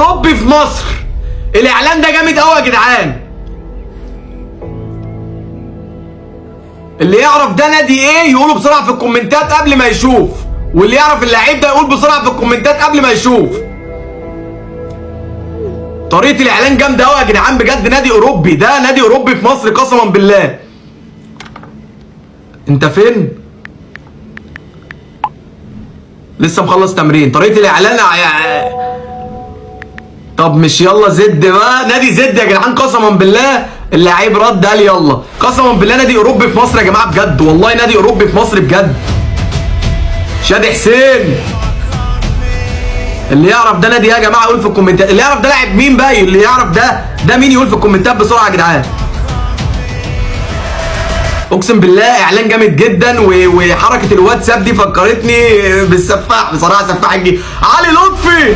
اوروبي في مصر. الاعلان ده جامد قوي يا جدعان. اللي يعرف ده نادي ايه يقوله بسرعه في الكومنتات قبل ما يشوف، واللي يعرف اللعيب ده يقول بسرعه في الكومنتات قبل ما يشوف. طريقه الاعلان جامده قوي يا جدعان بجد. نادي اوروبي، ده نادي اوروبي في مصر قسما بالله. انت فين؟ لسه مخلص تمرين. طريقه الاعلان طب مش يلا زد بقى. نادي زد يا جدعان قسما بالله. اللاعب رد قال يلا. قسما بالله نادي اوروبي في مصر يا جماعه بجد، والله نادي اوروبي في مصر بجد. شادي حسين. اللي يعرف ده نادي ايه يا جماعه يقول في الكومنتات. اللي يعرف ده لاعب مين بقى، اللي يعرف ده مين يقول في الكومنتات بسرعه يا جدعان. اقسم بالله اعلان جامد جدا. وحركه الواتساب دي فكرتني بالسفاح بصراحه. سفاح علي لطفي.